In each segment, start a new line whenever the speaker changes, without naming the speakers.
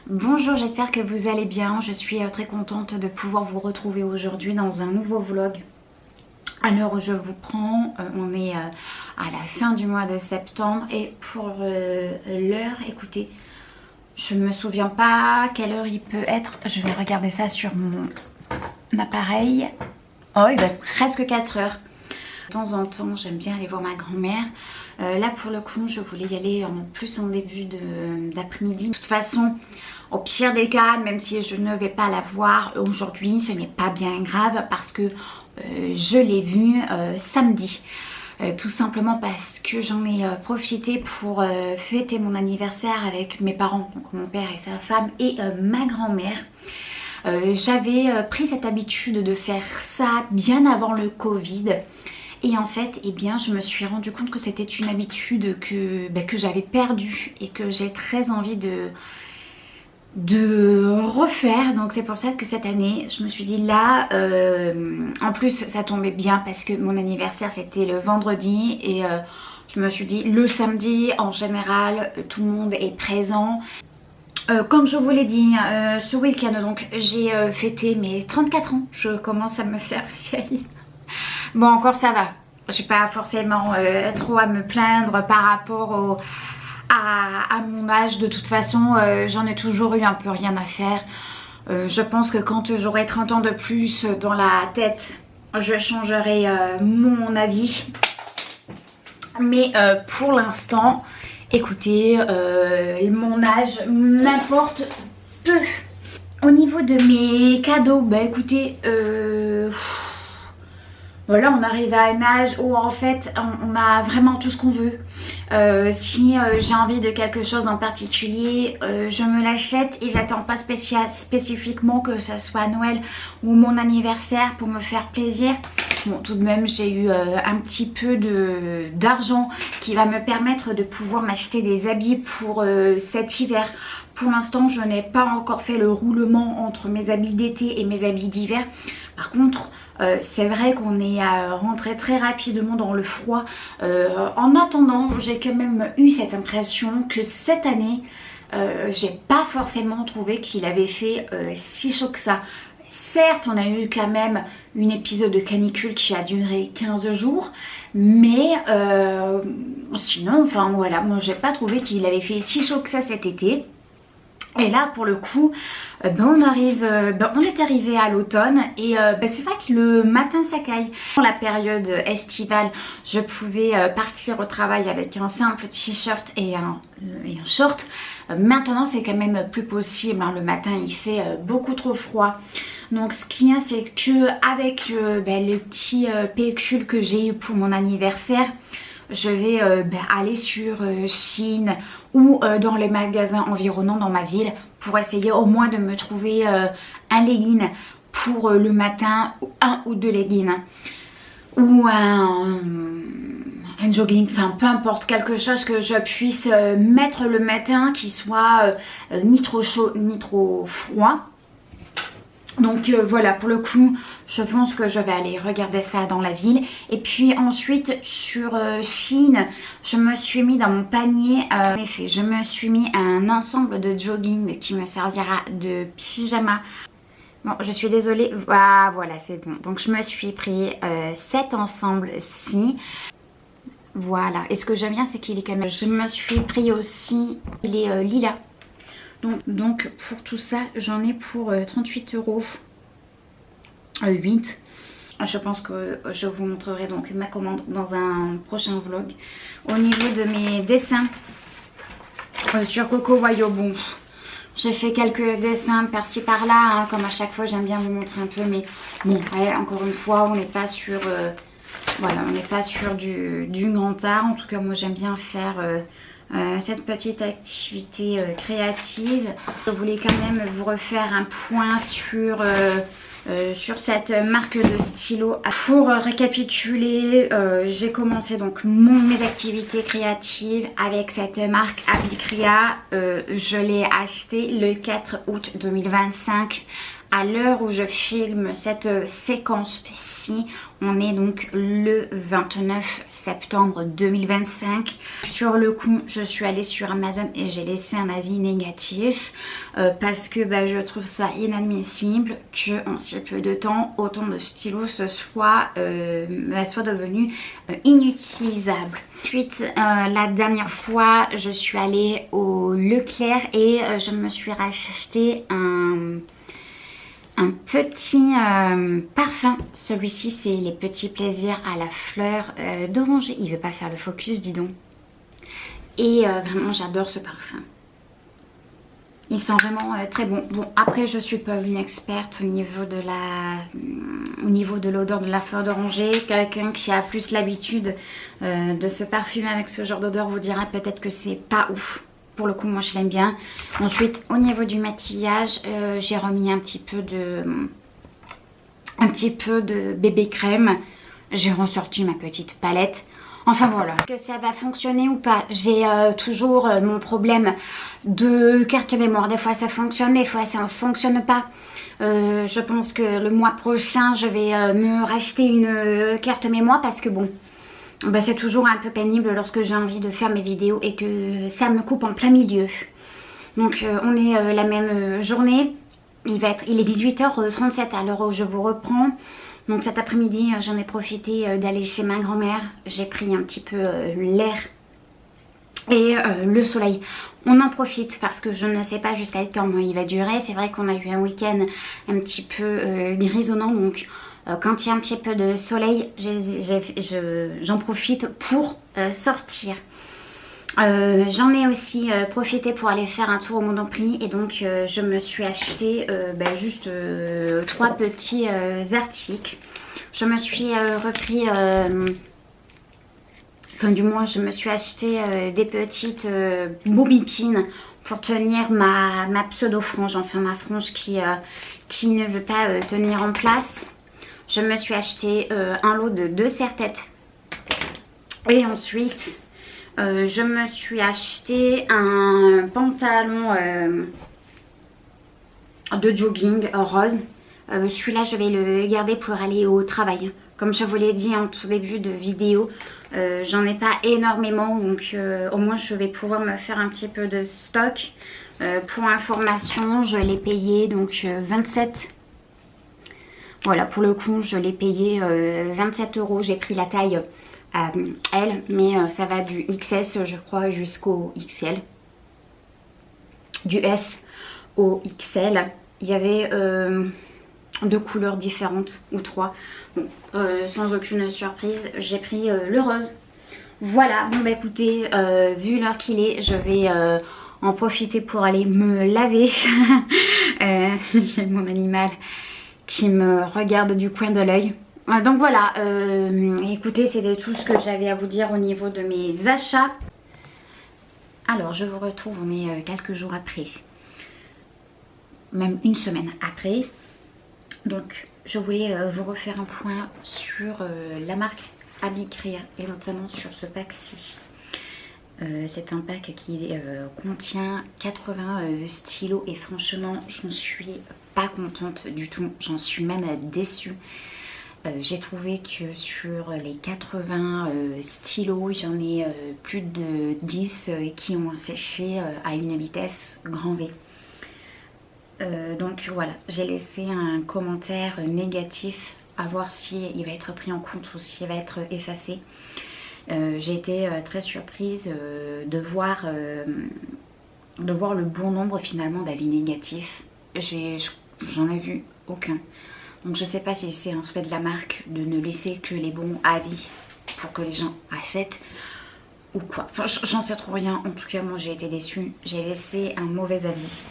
Bonjour, j'espère que vous allez bien. Je suis très contente de pouvoir vous retrouver aujourd'hui dans un nouveau vlog. À l'heure où je vous prends, on est à la fin du mois de septembre et pour l'heure, écoutez, je me souviens pas quelle heure il peut être. Je vais regarder ça sur mon appareil. Oh, il va être presque 4 heures. De temps en temps, j'aime bien aller voir ma grand-mère. Là, pour le coup, je voulais y aller en plus en début d'après-midi. De toute façon, au pire des cas, même si je ne vais pas la voir aujourd'hui, ce n'est pas bien grave parce que je l'ai vue samedi. Tout simplement parce que j'en ai profité pour fêter mon anniversaire avec mes parents, donc mon père et sa femme et ma grand-mère. J'avais pris cette habitude de faire ça bien avant le Covid. Et en fait, eh bien, je me suis rendu compte que c'était une habitude que j'avais perdue et que j'ai très envie de refaire. Donc c'est pour ça que cette année, je me suis dit là, en plus ça tombait bien parce que mon anniversaire c'était le vendredi et je me suis dit le samedi en général tout le monde est présent. Comme je vous l'ai dit, ce week-end donc j'ai fêté mes 34 ans. Je commence à me faire vieille. Bon, encore ça va. Je suis pas forcément trop à me plaindre par rapport à mon âge. De toute façon, j'en ai toujours eu un peu rien à faire. Je pense que quand j'aurai 30 ans de plus dans la tête, je changerai mon avis. Mais pour l'instant, écoutez, mon âge m'importe peu. Au niveau de mes cadeaux, bah écoutez, voilà, on arrive à un âge où en fait on a vraiment tout ce qu'on veut. Si j'ai envie de quelque chose en particulier, je me l'achète et j'attends pas spécifiquement que ça soit Noël ou mon anniversaire pour me faire plaisir. Bon, tout de même j'ai eu un petit peu d'argent qui va me permettre de pouvoir m'acheter des habits pour cet hiver. Pour l'instant, je n'ai pas encore fait le roulement entre mes habits d'été et mes habits d'hiver. Par contre, c'est vrai qu'on est rentré très rapidement dans le froid. En attendant, j'ai quand même eu cette impression que cette année, j'ai pas forcément trouvé qu'il avait fait si chaud que ça. Certes, on a eu quand même une épisode de canicule qui a duré 15 jours, mais sinon, enfin voilà, moi j'ai pas trouvé qu'il avait fait si chaud que ça cet été. Et là pour le coup on est arrivé à l'automne et c'est vrai que le matin ça caille. Pour la période estivale je pouvais partir au travail avec un simple t-shirt et un short. Maintenant c'est quand même plus possible, hein. Le matin il fait beaucoup trop froid. Donc ce qu'il y a c'est que avec les petits pécules que j'ai eu pour mon anniversaire, je vais aller sur Shein ou dans les magasins environnants dans ma ville pour essayer au moins de me trouver un legging pour le matin, un ou deux leggings ou un jogging, enfin peu importe, quelque chose que je puisse mettre le matin qui soit ni trop chaud ni trop froid. Donc voilà, pour le coup je pense que je vais aller regarder ça dans la ville. Et puis ensuite sur Shein, je me suis mis dans mon panier, en effet je me suis mis un ensemble de jogging qui me servira de pyjama. Bon, je suis désolée, voilà c'est bon. Donc je me suis pris cet ensemble-ci. Voilà, et ce que j'aime bien c'est qu'il est quand même... Je me suis pris aussi, il est lilas. Donc pour tout ça j'en ai pour 38 €. 8. Je pense que je vous montrerai donc ma commande dans un prochain vlog. Au niveau de mes dessins sur Coco Wayo, bon, j'ai fait quelques dessins par-ci par-là, hein, comme à chaque fois j'aime bien vous montrer un peu, mais bon, ouais, encore une fois on n'est pas sur voilà, on n'est pas sur du grand art. En tout cas moi j'aime bien faire cette petite activité créative. Je voulais quand même vous refaire un point sur cette marque de stylo. Pour récapituler, j'ai commencé donc mes activités créatives avec cette marque Abicria. Je l'ai acheté le 4 août 2025 à l'heure où je filme cette séquence-ci, on est donc le 29 septembre 2025. Sur le coup, je suis allée sur Amazon et j'ai laissé un avis négatif parce que je trouve ça inadmissible qu'en si peu de temps, autant de stylos soient devenus inutilisables. Ensuite, la dernière fois, je suis allée au Leclerc et je me suis racheté un petit parfum. Celui-ci, c'est les petits plaisirs à la fleur d'oranger. Il veut pas faire le focus, dis donc. Et vraiment, j'adore ce parfum. Il sent vraiment très bon. Bon, après, je suis pas une experte au niveau de l'odeur de la fleur d'oranger. Quelqu'un qui a plus l'habitude de se parfumer avec ce genre d'odeur vous dira peut-être que c'est pas ouf. Pour le coup, moi je l'aime bien. Ensuite, au niveau du maquillage, j'ai remis un petit peu de bébé crème. J'ai ressorti ma petite palette. Enfin voilà. Que ça va fonctionner ou pas. J'ai toujours mon problème de carte mémoire. Des fois ça fonctionne, des fois ça ne fonctionne pas. Je pense que le mois prochain, je vais me racheter une carte mémoire parce que bon... c'est toujours un peu pénible lorsque j'ai envie de faire mes vidéos et que ça me coupe en plein milieu. Donc on est la même journée. Il est 18h37 à l'heure où je vous reprends. Donc cet après-midi, j'en ai profité d'aller chez ma grand-mère. J'ai pris un petit peu l'air et le soleil. On en profite parce que je ne sais pas jusqu'à quand il va durer. C'est vrai qu'on a eu un week-end un petit peu grisonnant, donc... quand il y a un petit peu de soleil, j'en profite pour sortir. J'en ai aussi profité pour aller faire un tour au Monoprix et donc je me suis acheté juste 3 petits articles. Je me suis repris, du moins je me suis acheté des petites bobipines pour tenir ma pseudo-frange, enfin ma frange qui ne veut pas tenir en place. Je me suis acheté un lot de 2 serre-têtes. Et ensuite, je me suis acheté un pantalon de jogging rose. Celui-là, je vais le garder pour aller au travail. Comme je vous l'ai dit en tout début de vidéo, j'en ai pas énormément. Donc au moins, je vais pouvoir me faire un petit peu de stock. Pour information, je l'ai payé donc 27. Voilà, pour le coup, je l'ai payé 27 €. J'ai pris la taille L, mais ça va du XS, je crois, jusqu'au XL. Du S au XL. Il y avait 2 couleurs différentes, ou 3. Bon, sans aucune surprise, j'ai pris le rose. Voilà, bon écoutez, vu l'heure qu'il est, je vais en profiter pour aller me laver. J'ai mon animal qui me regarde du coin de l'œil. Donc voilà, écoutez, c'était tout ce que j'avais à vous dire au niveau de mes achats. Alors, je vous retrouve, on est quelques jours après. Même une semaine après. Donc, je voulais vous refaire un point sur la marque Abicrea et notamment sur ce pack-ci. C'est un pack qui contient 80 stylos et franchement, j'en suis pas contente du tout. J'en suis même déçue. J'ai trouvé que sur les 80 stylos, j'en ai plus de 10 qui ont séché à une vitesse grand V. Donc voilà, j'ai laissé un commentaire négatif à voir si il va être pris en compte ou s'il va être effacé. J'ai été très surprise de voir le bon nombre finalement d'avis négatifs. J'en ai vu aucun. Donc je sais pas si c'est un souhait de la marque de ne laisser que les bons avis pour que les gens achètent ou quoi. Enfin j'en sais trop rien. En tout cas moi j'ai été déçue. J'ai laissé un mauvais avis.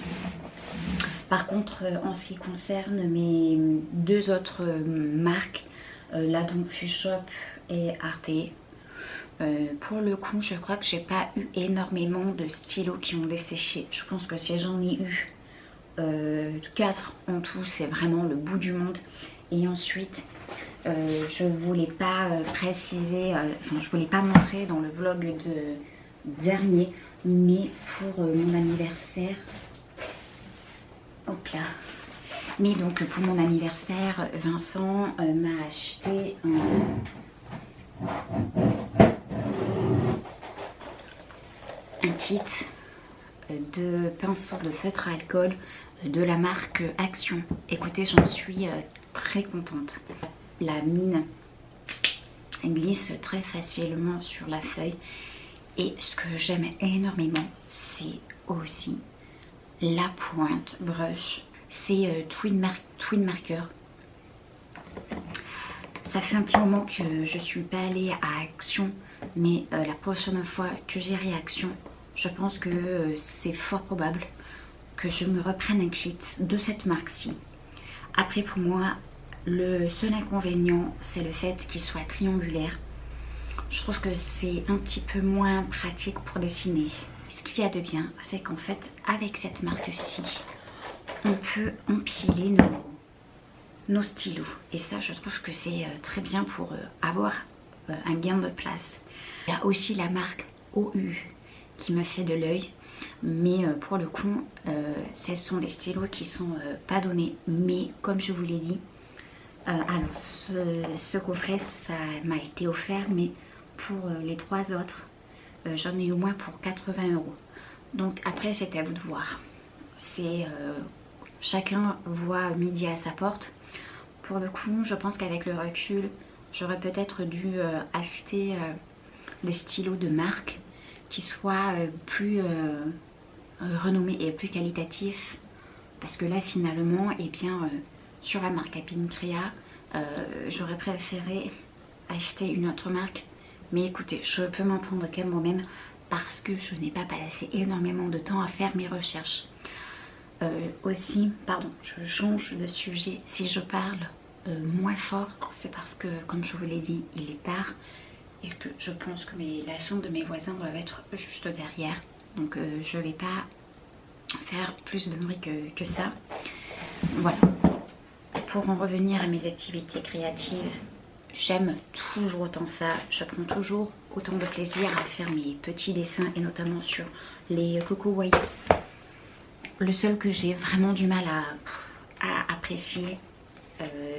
Par contre en ce qui concerne mes 2 autres marques, la Don Shop et Arte, pour le coup je crois que j'ai pas eu énormément de stylos qui ont desséché. Je pense que si j'en ai eu 4 en tout, c'est vraiment le bout du monde. Et ensuite je voulais pas préciser, je voulais pas montrer dans le vlog de dernier, mais pour mon anniversaire, hop là, Mais donc pour mon anniversaire, Vincent m'a acheté un kit de pinceaux de feutre à alcool de la marque Action. Écoutez, j'en suis très contente. La mine glisse très facilement sur la feuille. Et ce que j'aime énormément, c'est aussi la pointe brush. C'est Twin Marker. Ça fait un petit moment que je suis pas allée à Action, mais la prochaine fois que j'irai à Action, je pense que c'est fort probable que je me reprenne un kit de cette marque-ci. Après, pour moi, le seul inconvénient, c'est le fait qu'il soit triangulaire. Je trouve que c'est un petit peu moins pratique pour dessiner. Ce qu'il y a de bien, c'est qu'en fait, avec cette marque-ci, on peut empiler nos stylos. Et ça, je trouve que c'est très bien pour avoir un gain de place. Il y a aussi la marque OU qui me fait de l'œil. Mais pour le coup, ce sont des stylos qui sont pas donnés. Mais comme je vous l'ai dit, alors ce coffret, ça m'a été offert, mais pour les 3 autres, j'en ai eu au moins pour 80 €. Donc après, c'est à vous de voir. C'est chacun voit midi à sa porte. Pour le coup, je pense qu'avec le recul, j'aurais peut-être dû acheter des stylos de marque qui soient plus renommés et plus qualitatifs. Parce que là, finalement, eh bien, sur la marque Apincrea, j'aurais préféré acheter une autre marque. Mais écoutez, je peux m'en prendre qu'à moi-même parce que je n'ai pas passé énormément de temps à faire mes recherches. Aussi, pardon, je change de sujet. Si je parle moins fort, c'est parce que, comme je vous l'ai dit, il est tard et que je pense que la chambre de mes voisins doivent être juste derrière. Donc je ne vais pas faire plus de bruit que ça. Voilà. Pour en revenir à mes activités créatives, j'aime toujours autant ça. Je prends toujours autant de plaisir à faire mes petits dessins et notamment sur les Coco Wai. Le seul que j'ai vraiment du mal à apprécier,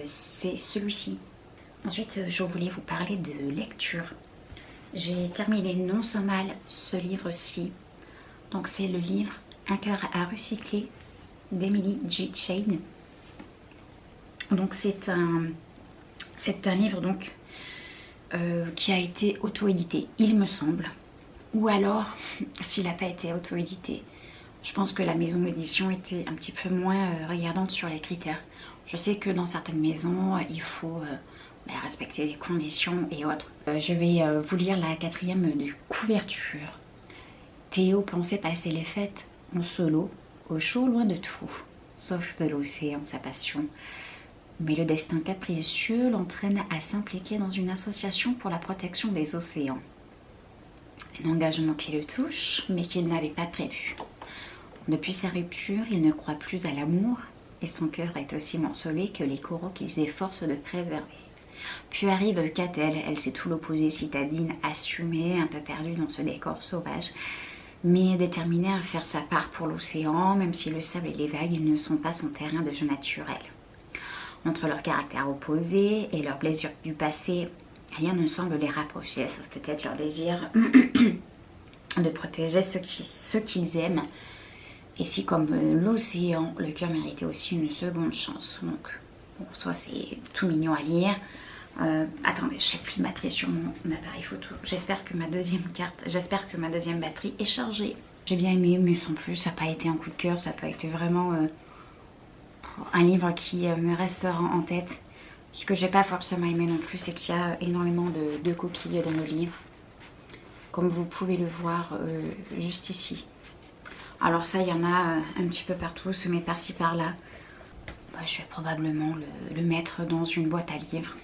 c'est celui-ci. Ensuite, je voulais vous parler de lecture. J'ai terminé non sans mal ce livre-ci. Donc c'est le livre Un cœur à recycler d'Emily J. Shane. Donc c'est un livre donc qui a été auto-édité, il me semble. Ou alors, s'il n'a pas été auto-édité, je pense que la maison d'édition était un petit peu moins regardante sur les critères. Je sais que dans certaines maisons, il faut respecter les conditions et autres. Je vais vous lire la 4e de couverture. Théo pensait passer les fêtes en solo, au chaud loin de tout, sauf de l'océan, sa passion. Mais le destin capricieux l'entraîne à s'impliquer dans une association pour la protection des océans. Un engagement qui le touche, mais qu'il n'avait pas prévu. Depuis sa rupture, il ne croit plus à l'amour et son cœur est aussi morcelé que les coraux qu'il s'efforce de préserver. Puis arrive Catel, elle c'est tout l'opposé citadine, assumée, un peu perdue dans ce décor sauvage, mais déterminée à faire sa part pour l'océan, même si le sable et les vagues ils ne sont pas son terrain de jeu naturel. Entre leurs caractères opposés et leurs blessures du passé, rien ne semble les rapprocher, sauf peut-être leur désir de protéger ceux qu'ils aiment. Et si comme l'océan, le cœur méritait aussi une seconde chance. Donc, bon, soit c'est tout mignon à lire. Attendez, j'ai pris de batterie sur mon appareil photo. J'espère que ma deuxième batterie est chargée. J'ai bien aimé, mais sans plus, ça n'a pas été un coup de cœur, ça n'a pas été vraiment un livre qui me restera en tête. Ce que j'ai pas forcément aimé non plus, c'est qu'il y a énormément de coquilles dans le livre. Comme vous pouvez le voir juste ici. Alors ça, il y en a un petit peu partout, semé par-ci par-là. Je vais probablement le mettre dans une boîte à livres.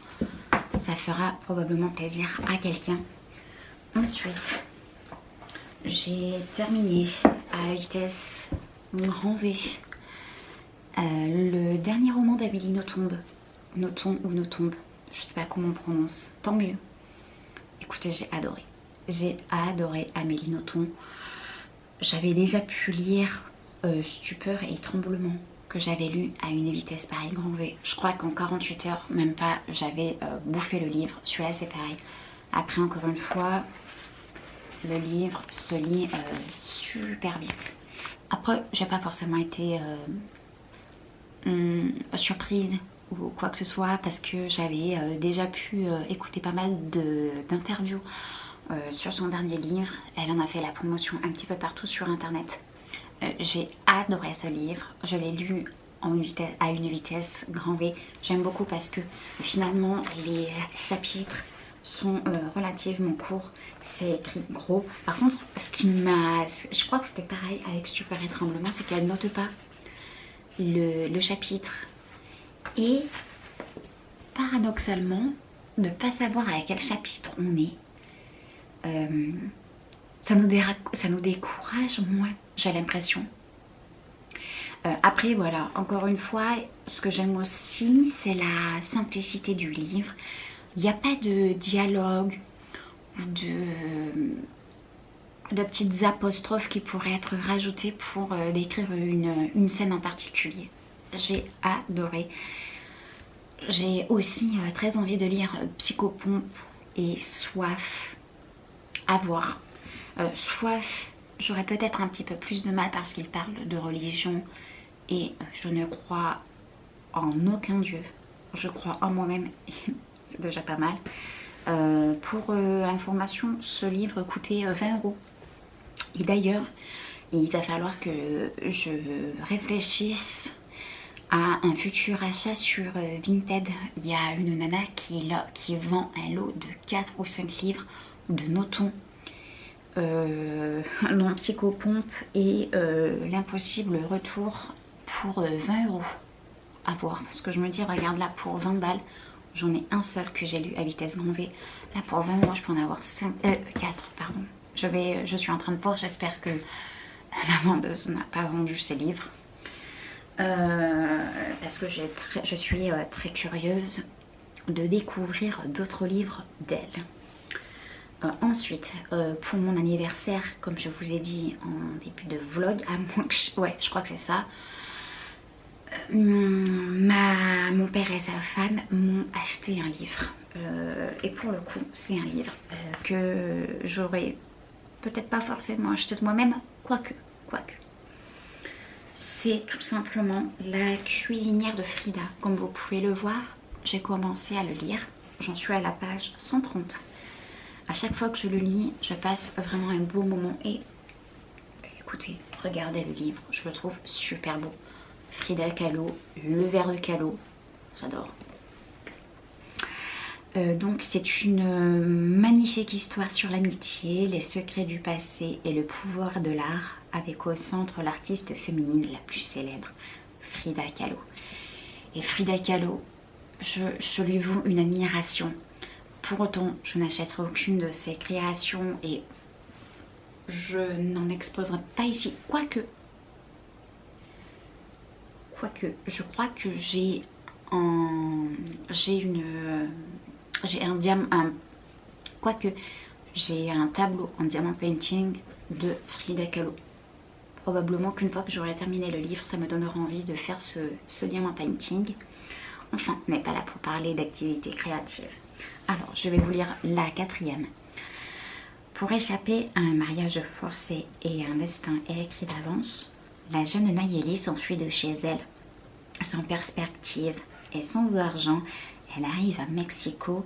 Ça fera probablement plaisir à quelqu'un. Ensuite, j'ai terminé à vitesse grand V le dernier roman d'Amélie Nothomb. Nothomb ou Nothomb, je sais pas comment on prononce. Tant mieux. Écoutez, j'ai adoré. J'ai adoré Amélie Nothomb. J'avais déjà pu lire Stupeur et Tremblement, que j'avais lu à une vitesse pareille, grand V. Je crois qu'en 48 heures, même pas, j'avais bouffé le livre. Celui-là c'est pareil. Après encore une fois, le livre se lit super vite. Après, j'ai pas forcément été surprise ou quoi que ce soit parce que j'avais déjà pu écouter pas mal d'interviews sur son dernier livre. Elle en a fait la promotion un petit peu partout sur internet. J'ai adoré ce livre, je l'ai lu à une vitesse grand V. J'aime beaucoup parce que finalement les chapitres sont relativement courts, c'est écrit gros. Par contre, je crois que c'était pareil avec Stupeur et Tremblement, c'est qu'elle note pas le chapitre. Et paradoxalement, ne pas savoir à quel chapitre on est, ça nous décourage moins, j'ai l'impression. Après voilà, encore une fois, ce que j'aime aussi, c'est la simplicité du livre. Il n'y a pas de dialogue ou de petites apostrophes qui pourraient être rajoutées pour décrire une scène en particulier. J'ai adoré. J'ai aussi très envie de lire Psychopompe et Soif. À voir. Soif, j'aurais peut-être un petit peu plus de mal parce qu'il parle de religion et je ne crois en aucun dieu. Je crois en moi-même et c'est déjà pas mal. Pour information, ce livre coûtait 20 €. Et d'ailleurs, il va falloir que je réfléchisse à un futur achat sur Vinted. Il y a une nana qui vend un lot de 4 ou 5 livres de Noton, dont Psychopompe et l'impossible retour pour 20 €. À voir, parce que je me dis, regarde là, pour 20 balles, j'en ai un seul que j'ai lu à vitesse grand V. Là pour 20 €, je peux en avoir 4, pardon. Je suis en train de voir, j'espère que la vendeuse n'a pas vendu ses livres. Parce que je suis très curieuse de découvrir d'autres livres d'elle. Ensuite, pour mon anniversaire, comme je vous ai dit en début de vlog, ouais, je crois que c'est ça, mon père et sa femme m'ont acheté un livre. Et pour le coup, c'est un livre que j'aurais peut-être pas forcément acheté de moi-même, quoique. C'est tout simplement La cuisinière de Frida. Comme vous pouvez le voir, j'ai commencé à le lire. J'en suis à la page 130. À chaque fois que je le lis, je passe vraiment un beau moment. Et écoutez, regardez le livre, je le trouve super beau. Frida Kahlo, Le ver de Kahlo, j'adore. Donc c'est une magnifique histoire sur l'amitié, les secrets du passé et le pouvoir de l'art, avec au centre l'artiste féminine la plus célèbre, Frida Kahlo. Et Frida Kahlo, je lui voue une admiration. Pour autant, je n'achèterai aucune de ses créations et je n'en exposerai pas ici. Quoique, je crois que j'ai un tableau en diamant painting de Frida Kahlo. Probablement qu'une fois que j'aurai terminé le livre, ça me donnera envie de faire ce diamant painting. Enfin, on n'est pas là pour parler d'activité créative. Alors, je vais vous lire la 4e. Pour échapper à un mariage forcé et à un destin écrit d'avance, la jeune Nayeli s'enfuit de chez elle. Sans perspective et sans argent, elle arrive à Mexico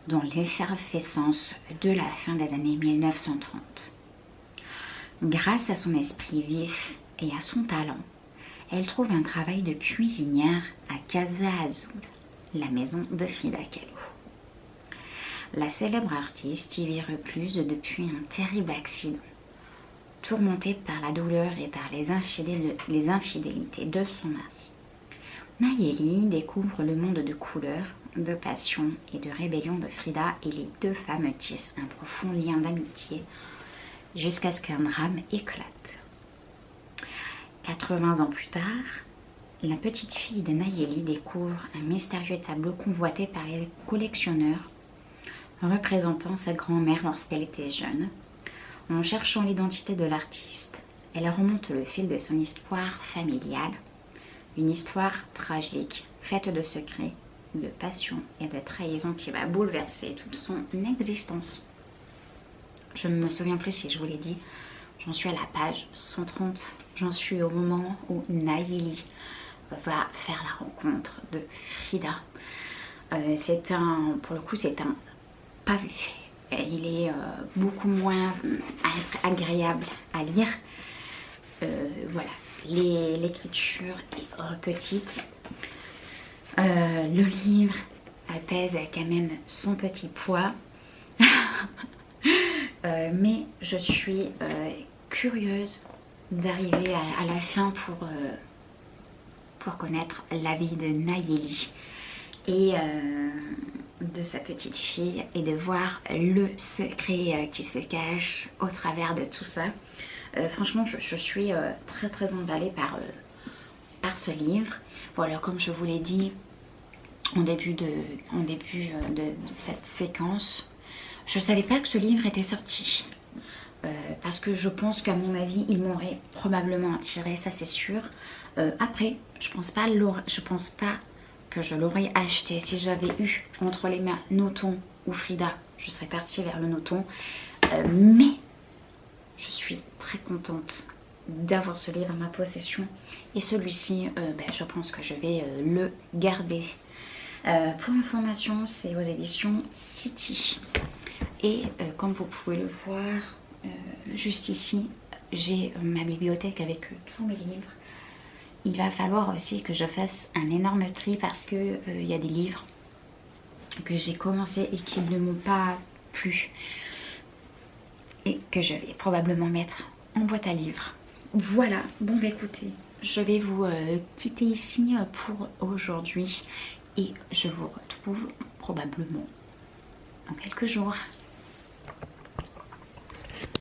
dans l'effervescence de la fin des années 1930. Grâce à son esprit vif et à son talent, elle trouve un travail de cuisinière à Casa Azul, la maison de Frida Kahlo. La célèbre artiste y vit recluse depuis un terrible accident. Tourmentée par la douleur et par les infidélités de son mari, Nayeli découvre le monde de couleurs, de passion et de rébellion de Frida et les deux femmes tissent un profond lien d'amitié jusqu'à ce qu'un drame éclate. 80 ans plus tard, la petite fille de Nayeli découvre un mystérieux tableau convoité par les collectionneurs représentant sa grand-mère lorsqu'elle était jeune. En cherchant l'identité de l'artiste, elle remonte le fil de son histoire familiale Une histoire tragique, faite de secrets, de passion et de trahison qui va bouleverser toute son existence. Je ne me souviens plus si je vous l'ai dit, j'en suis à la page 130. J'en suis au moment où Nayeli va faire la rencontre de Frida. Pour le coup, c'est un pavé. Il est beaucoup moins agréable à lire. Voilà, l'écriture est petite. Le livre pèse quand même son petit poids. Mais je suis curieuse d'arriver à la fin pour connaître la vie de Nayeli et de sa petite fille et de voir le secret qui se cache au travers de tout ça. Franchement, je suis très très emballée par ce livre. Voilà, comme je vous l'ai dit en début de cette séquence, je ne savais pas que ce livre était sorti. Parce que je pense qu'à mon avis, il m'aurait probablement attiré, ça c'est sûr. Après, je pense pas que je l'aurais acheté. Si j'avais eu entre les mains Noton ou Frida, je serais partie vers le Noton. Mais je suis très contente d'avoir ce livre à ma possession. Et celui-ci, je pense que je vais le garder. Pour information, c'est aux éditions City. Et comme vous pouvez le voir, juste ici, j'ai ma bibliothèque avec tous mes livres. Il va falloir aussi que je fasse un énorme tri parce que il y a des livres que j'ai commencé et qui ne m'ont pas plu et que je vais probablement mettre en boîte à livres. Voilà, bon bah écoutez, je vais vous quitter ici pour aujourd'hui et je vous retrouve probablement dans quelques jours.